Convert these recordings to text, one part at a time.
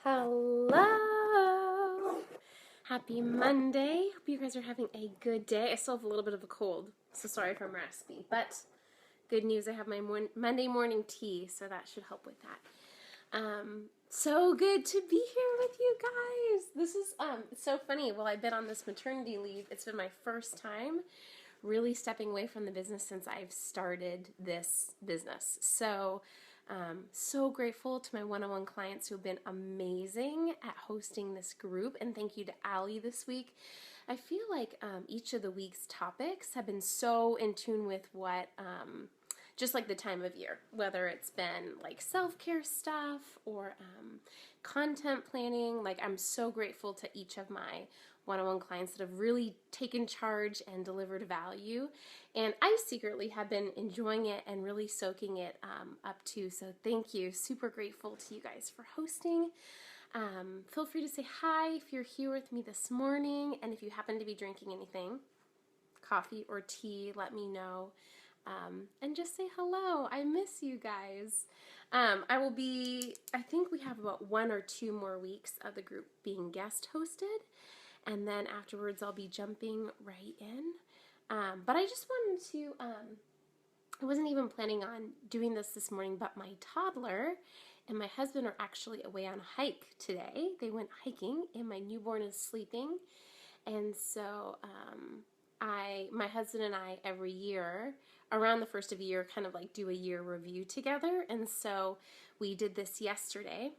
Hello! Happy Monday. Hope you guys are having a good day. I still have a little bit of a cold, so sorry if I'm raspy. But good news, I have my Monday morning tea, so that should help with that. So good to be here with you guys. This is it's so funny. Well, I've been on this maternity leave. It's been my first time really stepping away from the business since I've started this business. So grateful to my one-on-one clients who have been amazing at hosting this group, and thank you to Allie this week. I feel like each of the week's topics have been so in tune with what just like the time of year, whether it's been like self-care stuff or content planning. Like, I'm so grateful to each of my one-on-one clients that have really taken charge and delivered value. And I secretly have been enjoying it and really soaking it up too. So thank you. Super grateful to you guys for hosting. Feel free to say hi if you're here with me this morning. And if you happen to be drinking anything, coffee or tea, let me know. And just say hello. I miss you guys. I think we have about 1 or 2 more weeks of the group being guest hosted. And then afterwards I'll be jumping right in. But I just wanted to, I wasn't even planning on doing this morning, but my toddler and my husband are actually away on a hike today. They went hiking and my newborn is sleeping. And so my husband and I every year around the first of the year kind of like do a year review together. And so we did this yesterday.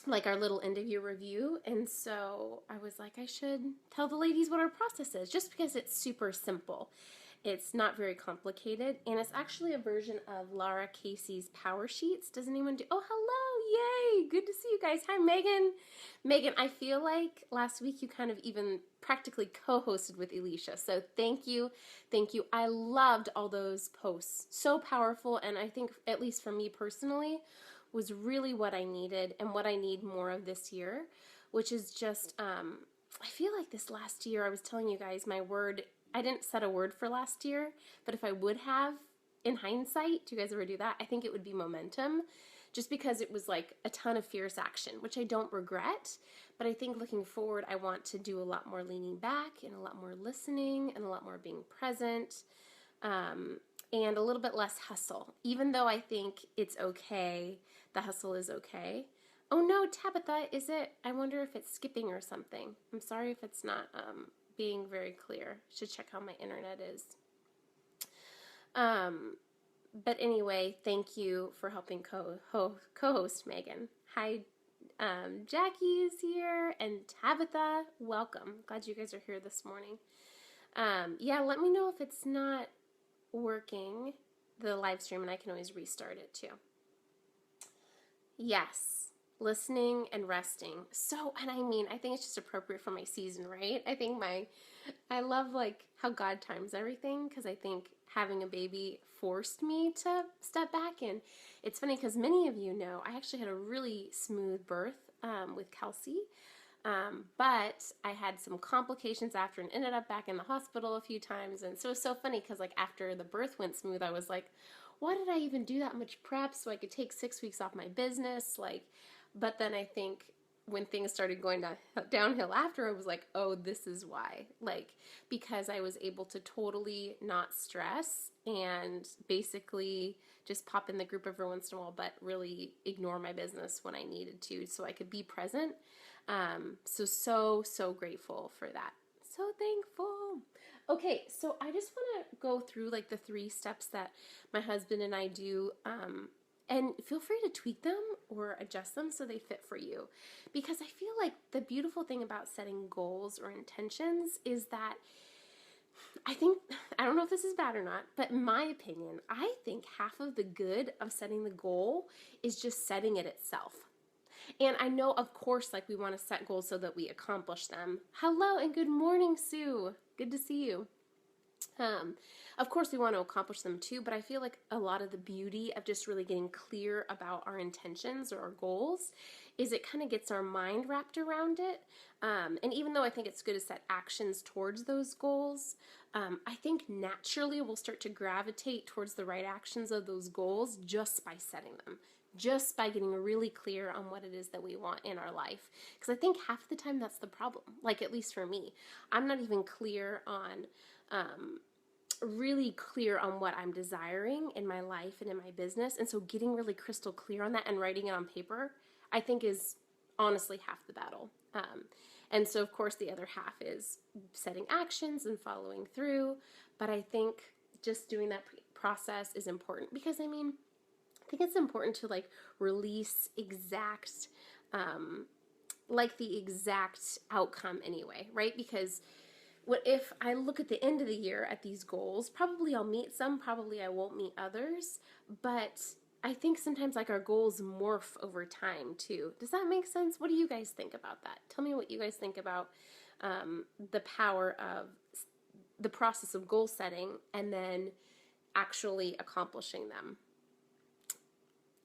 Like our little end of year review. And so I was like, I should tell the ladies what our process is, just because it's super simple. It's not very complicated, and it's actually a version of Laura Casey's Power Sheets. Does anyone do? Oh, hello! Yay! Good to see you guys. Hi, Megan. Megan, I feel like last week you kind of even practically co-hosted with Alicia. So thank you, thank you. I loved all those posts. So powerful, and I think, at least for me personally, was really what I needed and what I need more of this year, which is just, I feel like this last year, I was telling you guys I didn't set a word for last year, but if I would have, in hindsight, do you guys ever do that? I think it would be momentum, just because it was like a ton of fierce action, which I don't regret, but I think looking forward, I want to do a lot more leaning back and a lot more listening and a lot more being present. And a little bit less hustle, even though I think it's okay. The hustle is okay. Oh no, Tabitha, is it? I wonder if it's skipping or something. I'm sorry if it's not being very clear. Should check how my internet is. But anyway, thank you for helping co-host Megan. Hi, Jackie is here, and Tabitha, welcome. Glad you guys are here this morning. Yeah, let me know if it's not working, the live stream, and I can always restart it too. Yes, listening and resting. So, and I mean, I think it's just appropriate for my season, right? I love like how God times everything, because I think having a baby forced me to step back. And it's funny because many of you know I actually had a really smooth birth with Kelsey. But I had some complications after and ended up back in the hospital a few times. And so it's so funny because like after the birth went smooth, I was like, why did I even do that much prep so I could take 6 weeks off my business? But then I think when things started going downhill after, I was like, oh, this is why. Because I was able to totally not stress and basically just pop in the group every once in a while, but really ignore my business when I needed to so I could be present. So grateful for that. So thankful. Okay, so I just want to go through like the 3 steps that my husband and I do, and feel free to tweak them or adjust them so they fit for you. Because I feel like the beautiful thing about setting goals or intentions is that I don't know if this is bad or not, but in my opinion, I think half of the good of setting the goal is just setting it itself. And I know, of course, like we want to set goals so that we accomplish them. Hello and good morning, Sue. Good to see you. Of course, we want to accomplish them too, but I feel like a lot of the beauty of just really getting clear about our intentions or our goals is it kind of gets our mind wrapped around it. And even though I think it's good to set actions towards those goals, I think naturally we'll start to gravitate towards the right actions of those goals just by setting them, just by getting really clear on what it is that we want in our life. Because I think half the time that's the problem, like at least for me. I'm not even clear on, really clear on what I'm desiring in my life and in my business. And so getting really crystal clear on that and writing it on paper, I think is honestly half the battle. And so, of course, the other half is setting actions and following through. But I think just doing that process is important because, I mean, I think it's important to like release exact, like the exact outcome anyway, right? Because what if I look at the end of the year at these goals, probably I'll meet some, probably I won't meet others, but I think sometimes like our goals morph over time too. Does that make sense? What do you guys think about that? Tell me what you guys think about the power of the process of goal setting and then actually accomplishing them.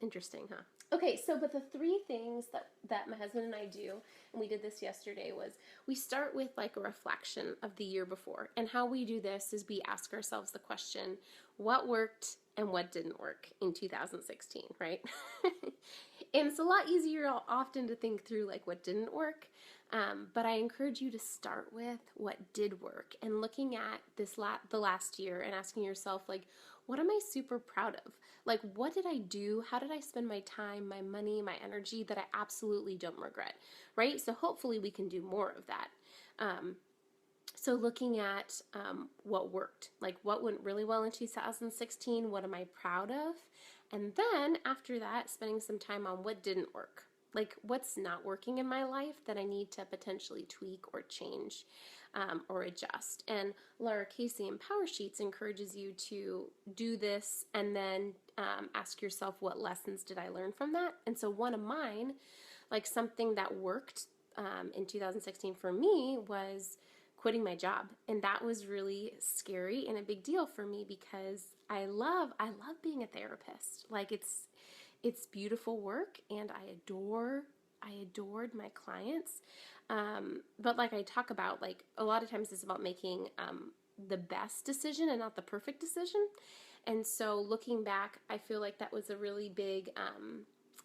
Interesting, huh? Okay, so but the three things that my husband and I do, and we did this yesterday, was we start with like a reflection of the year before. And how we do this is we ask ourselves the question, what worked and what didn't work in 2016, right? And it's a lot easier often to think through like what didn't work. But I encourage you to start with what did work and looking at the last year and asking yourself like, what am I super proud of? Like, what did I do? How did I spend my time, my money, my energy that I absolutely don't regret, right? So hopefully we can do more of that. So looking at what worked, like what went really well in 2016, what am I proud of? And then after that, spending some time on what didn't work. Like what's not working in my life that I need to potentially tweak or change or adjust. And Laura Casey in Power Sheets encourages you to do this and then ask yourself, what lessons did I learn from that? And so one of mine, like something that worked in 2016 for me was quitting my job. And that was really scary and a big deal for me because I love being a therapist. Like it's beautiful work and I adored my clients. But like I talk about, like a lot of times it's about making the best decision and not the perfect decision. And so looking back, I feel like that was a really big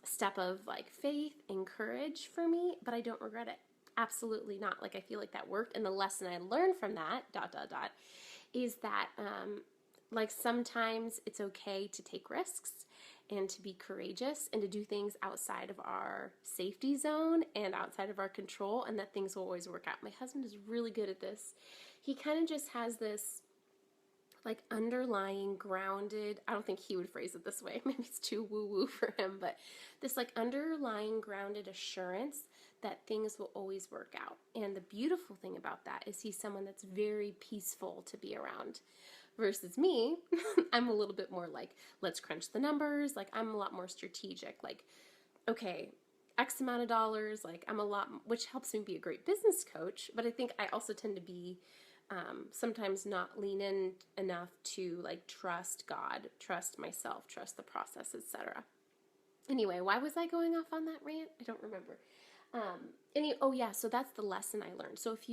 step of like faith and courage for me, but I don't regret it. Absolutely not. Like I feel like that worked. And the lesson I learned from that, is that like sometimes it's okay to take risks and to be courageous and to do things outside of our safety zone and outside of our control, and that things will always work out. My husband is really good at this. He kind of just has this like underlying grounded, I don't think he would phrase it this way, maybe it's too woo-woo for him, but this like underlying grounded assurance that things will always work out. And the beautiful thing about that is he's someone that's very peaceful to be around. Versus me, I'm a little bit more like, let's crunch the numbers. Like I'm a lot more strategic. Like, okay, X amount of dollars. Like I'm a lot, which helps me be a great business coach. But I think I also tend to be sometimes not lean in enough to like trust God, trust myself, trust the process, etc. Anyway, why was I going off on that rant? I don't remember. So that's the lesson I learned. So if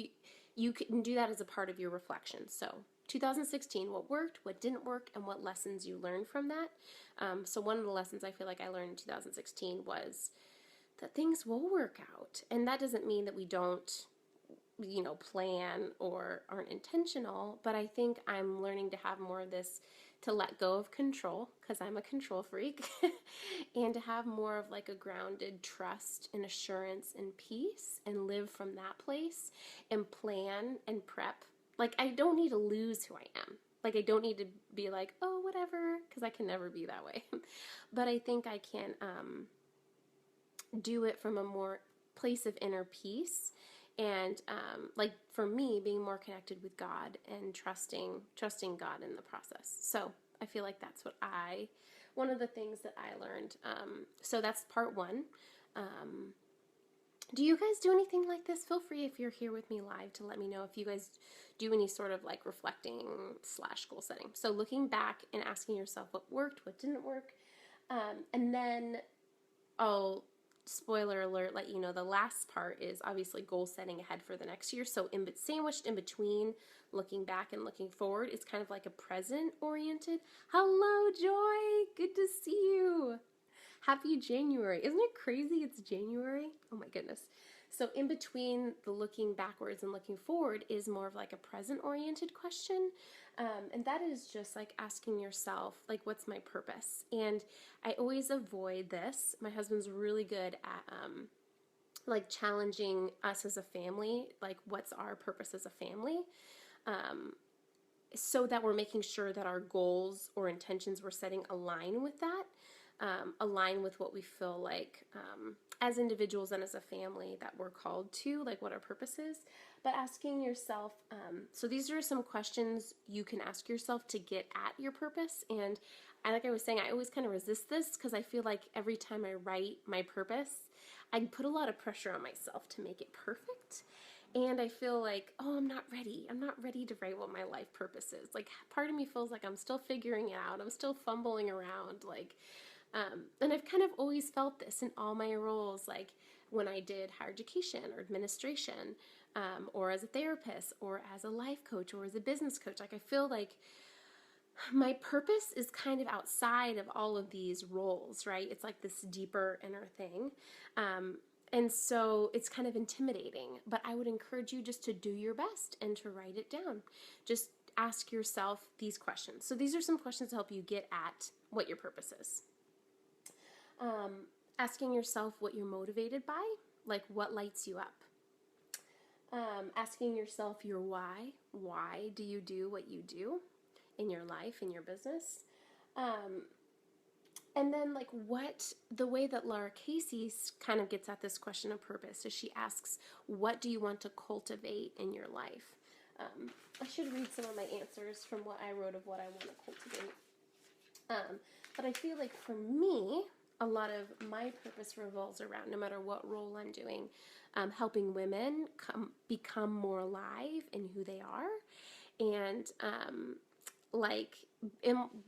you can do that as a part of your reflection. So 2016, what worked, what didn't work, and what lessons you learned from that. So one of the lessons I feel like I learned in 2016 was that things will work out. And that doesn't mean that we don't, plan or aren't intentional, but I think I'm learning to have more of this, to let go of control, because I'm a control freak, and to have more of like a grounded trust and assurance and peace and live from that place and plan and prep. Like I don't need to lose who I am. Like I don't need to be like, oh, whatever, because I can never be that way. But I think I can do it from a more place of inner peace. And like for me, being more connected with God and trusting God in the process. So I feel like that's one of the things that I learned. So that's part one. Do you guys do anything like this? Feel free, if you're here with me live, to let me know if you guys do any sort of like reflecting / goal setting. So looking back and asking yourself what worked, what didn't work. And then I'll spoiler alert, let you know the last part is obviously goal setting ahead for the next year. So sandwiched in between looking back and looking forward, it's kind of like a present oriented. Hello, Joy. Good to see you. Happy January. Isn't it crazy? It's January. Oh my goodness. So in between the looking backwards and looking forward is more of like a present oriented question. And that is just like asking yourself, like, what's my purpose? And I always avoid this. My husband's really good at like challenging us as a family, like what's our purpose as a family, so that we're making sure that our goals or intentions we're setting align with that, align with what we feel like as individuals and as a family that we're called to, like what our purpose is. But asking yourself, so these are some questions you can ask yourself to get at your purpose. And like I was saying, I always kind of resist this because I feel like every time I write my purpose, I put a lot of pressure on myself to make it perfect. And I feel like, oh, I'm not ready. I'm not ready to write what my life purpose is. Like, part of me feels like I'm still figuring it out. I'm still fumbling around. Like, and I've kind of always felt this in all my roles, like when I did higher education or administration, or as a therapist, or as a life coach, or as a business coach. Like, I feel like my purpose is kind of outside of all of these roles, right? It's like this deeper inner thing. And so it's kind of intimidating, but I would encourage you just to do your best and to write it down. Just ask yourself these questions. So these are some questions to help you get at what your purpose is. Asking yourself what you're motivated by, like what lights you up. Asking yourself your why. Why do you do what you do in your life, in your business? And then, like, the way that Lara Casey kind of gets at this question of purpose is she asks, what do you want to cultivate in your life? I should read some of my answers from what I wrote of what I want to cultivate. But I feel like for me, a lot of my purpose revolves around, no matter what role I'm doing, helping women become more alive in who they are, and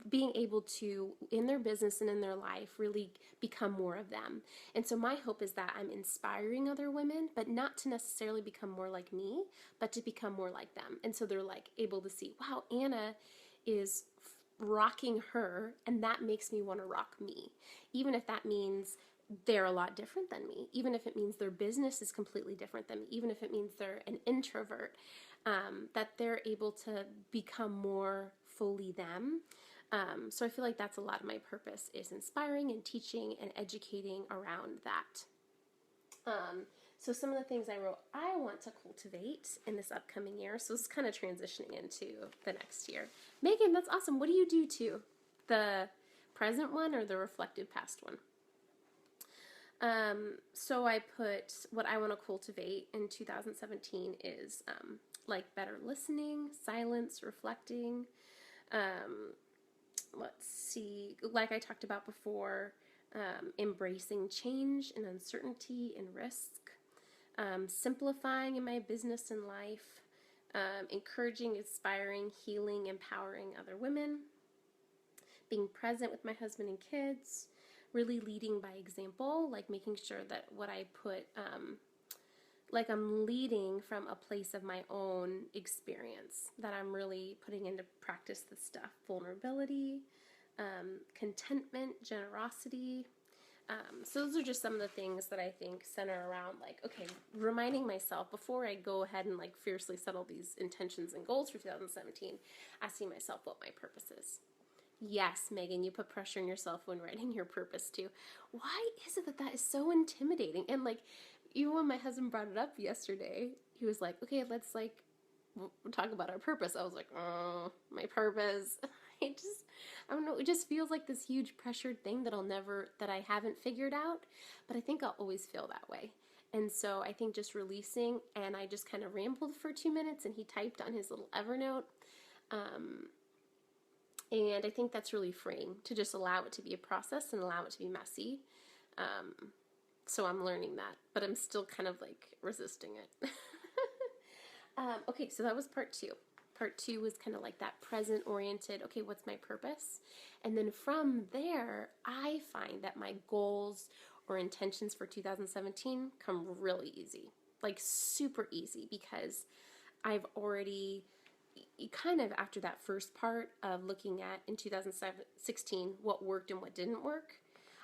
being able to, in their business and in their life, really become more of them. And so my hope is that I'm inspiring other women, but not to necessarily become more like me, but to become more like them. And so they're like able to see, wow, Anna is rocking her, and that makes me want to rock me, even if that means they're a lot different than me, even if it means their business is completely different than me, even if it means they're an introvert, that they're able to become more fully them. So I feel like that's a lot of my purpose, is inspiring and teaching and educating around that. So some of the things I wrote I want to cultivate in this upcoming year. So this is kind of transitioning into the next year. Megan, that's awesome. What do you do too? The present one or the reflective past one? So I put what I want to cultivate in 2017 is like better listening, silence, reflecting. Let's see, like I talked about before, embracing change and uncertainty and risk. Simplifying in my business and life, encouraging, inspiring, healing, empowering other women, being present with my husband and kids, really leading by example, like making sure that what I put, like I'm leading from a place of my own experience, that I'm really putting into practice the stuff, vulnerability, contentment, generosity. So those are just some of the things that I think center around, like, okay, reminding myself before I go ahead and like fiercely settle these intentions and goals for 2017, asking myself what my purpose is. Yes, Megan, you put pressure on yourself when writing your purpose too. Why is it that that is so intimidating? And like, even when my husband brought it up yesterday, he was like, okay, let's like talk about our purpose. I was like, oh, my purpose. I don't know, it just feels like this huge pressured thing that I haven't figured out, but I think I'll always feel that way. And so I think just releasing, and I just kind of rambled for 2 minutes, and he typed on his little Evernote, and I think that's really freeing, to just allow it to be a process and allow it to be messy. So I'm learning that, but I'm still kind of like resisting it. Okay, so that was part 2. Part 2 was kind of like that present oriented, okay, what's my purpose? And then from there, I find that my goals or intentions for 2017 come really easy, like super easy, because I've already kind of after that first part of looking at in 2016 what worked and what didn't work,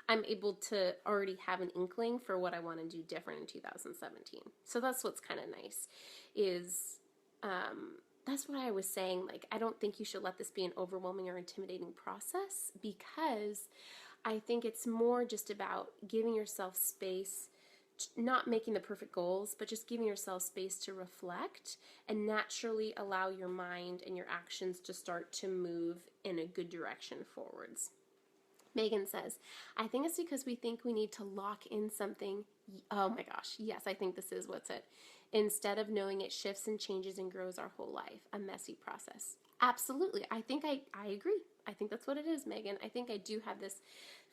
I'm able to already have an inkling for what I want to do different in 2017. So that's what's kind of nice is that's what I was saying. Like, I don't think you should let this be an overwhelming or intimidating process, because I think it's more just about giving yourself space, not making the perfect goals, but just giving yourself space to reflect and naturally allow your mind and your actions to start to move in a good direction forwards. Megan says, I think it's because we think we need to lock in something. Oh my gosh, yes, I think this is what's it. Instead of knowing it shifts and changes and grows our whole life, a messy process. Absolutely. I think I agree. I think that's what it is, Megan. I think I do have this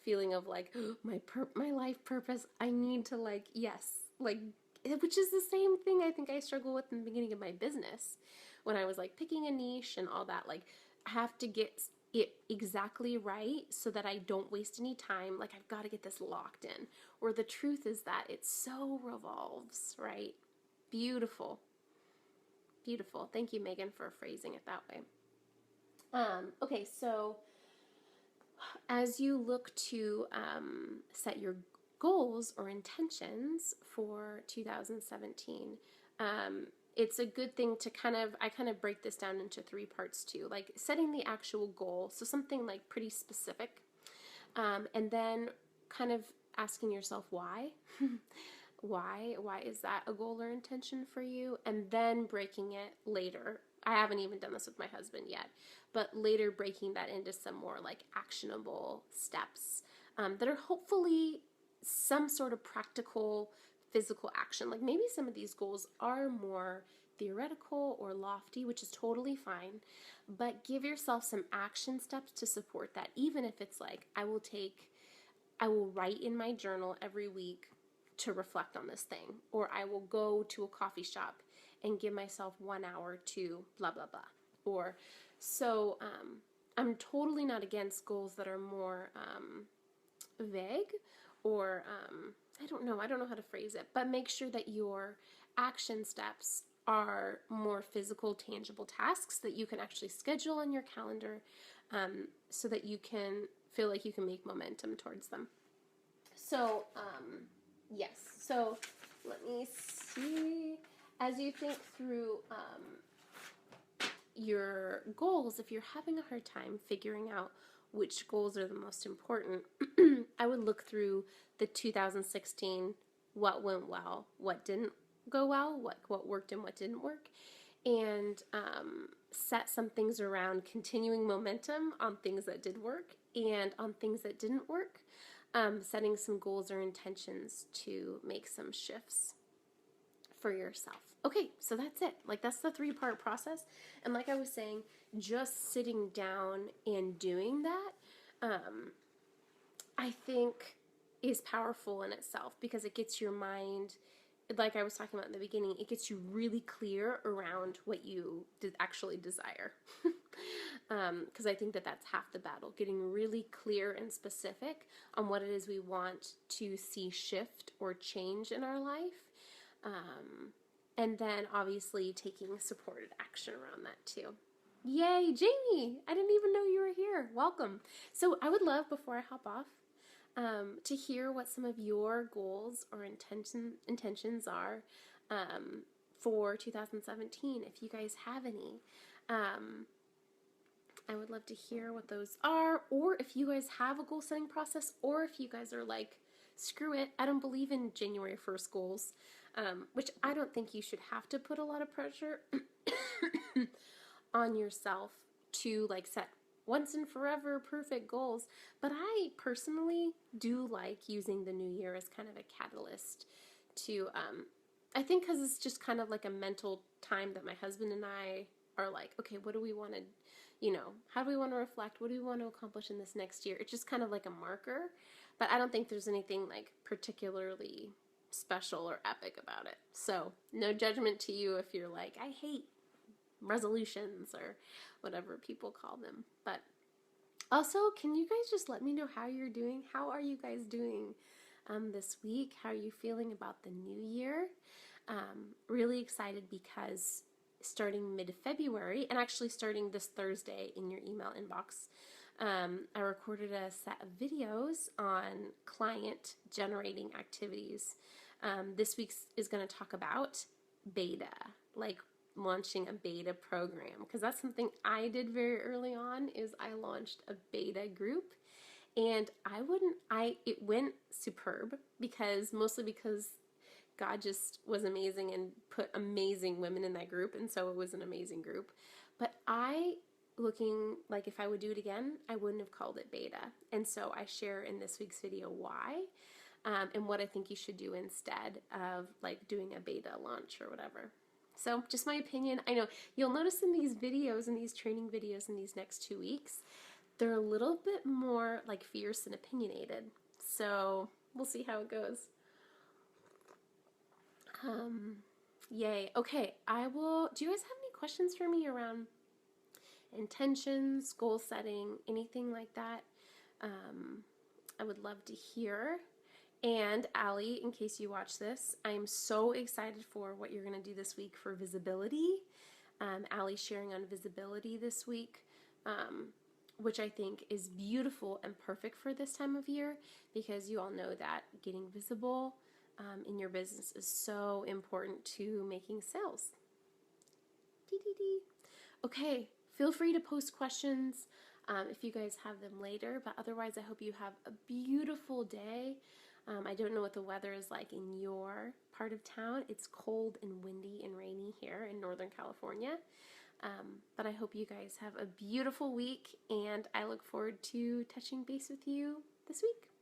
feeling of like, my life purpose. I need to like, yes, like, which is the same thing I think I struggle with in the beginning of my business when I was like picking a niche and all that. Like, I have to get it exactly right so that I don't waste any time. Like, I've got to get this locked in. Or the truth is that it so revolves, right? Beautiful. Beautiful. Thank you, Megan, for phrasing it that way. Okay, so as you look to set your goals or intentions for 2017, it's a good thing to I kind of break this down into three parts too, like setting the actual goal, so something like pretty specific, and then kind of asking yourself why. Why is that a goal or intention for you? And then breaking it later. I haven't even done this with my husband yet, but later breaking that into some more like actionable steps that are hopefully some sort of practical physical action. Like, maybe some of these goals are more theoretical or lofty, which is totally fine, but give yourself some action steps to support that. Even if it's like, I will write in my journal every week to reflect on this thing, or I will go to a coffee shop and give myself 1 hour to blah blah blah. Or so I'm totally not against goals that are more vague, or I don't know how to phrase it, but make sure that your action steps are more physical, tangible tasks that you can actually schedule on your calendar, so that you can feel like you can make momentum towards them. So yes, so let me see, as you think through your goals, if you're having a hard time figuring out which goals are the most important, I would look through the 2016, what went well, what didn't go well, what worked and what didn't work, and set some things around continuing momentum on things that did work and on things that didn't work, setting some goals or intentions to make some shifts for yourself. Okay, so that's it. Like, that's the 3-part process. And like I was saying, just sitting down and doing that, I think is powerful in itself, because it gets your mind, like I was talking about in the beginning, it gets you really clear around what you actually desire. Because I think that that's half the battle, getting really clear and specific on what it is we want to see shift or change in our life. And then obviously taking supported action around that too. Yay, Jamie! I didn't even know you were here. Welcome. So I would love, before I hop off, to hear what some of your goals or intentions are for 2017, if you guys have any. I would love to hear what those are, or if you guys have a goal setting process, or if you guys are like, screw it, I don't believe in January 1st goals, which I don't think you should have to put a lot of pressure on yourself to like set once and forever perfect goals. But I personally do like using the new year as kind of a catalyst to, I think because it's just kind of like a mental time that my husband and I are like, okay, what do we want to, how do we want to reflect? What do we want to accomplish in this next year? It's just kind of like a marker, but I don't think there's anything like particularly special or epic about it. So no judgment to you if you're like, I hate resolutions or whatever people call them. But also, can you guys just let me know how you're doing? How are you guys doing this week. How are you feeling about the new year? Really excited because starting mid-February, and actually starting this Thursday in your email inbox, I recorded a set of videos on client generating activities. This week's is going to talk about beta, like launching a beta program, because that's something I did very early on. Is I launched a beta group, and it went superb, mostly because God just was amazing and put amazing women in that group, and so it was an amazing group. But looking like if I would do it again, I wouldn't have called it beta. And so I share in this week's video why, and what I think you should do instead of like doing a beta launch or whatever. So just my opinion. I know you'll notice in these videos, in these training videos in these next 2 weeks, they're a little bit more like fierce and opinionated. So we'll see how it goes. Yay. Okay, do you guys have any questions for me around intentions, goal setting, anything like that? I would love to hear. And Allie, in case you watch this, I'm so excited for what you're going to do this week for visibility. Allie's sharing on visibility this week, which I think is beautiful and perfect for this time of year, because you all know that getting visible in your business is so important to making sales. Okay, feel free to post questions if you guys have them later, but otherwise I hope you have a beautiful day. I don't know what the weather is like in your part of town. It's cold and windy and rainy here in Northern California, but I hope you guys have a beautiful week, and I look forward to touching base with you this week.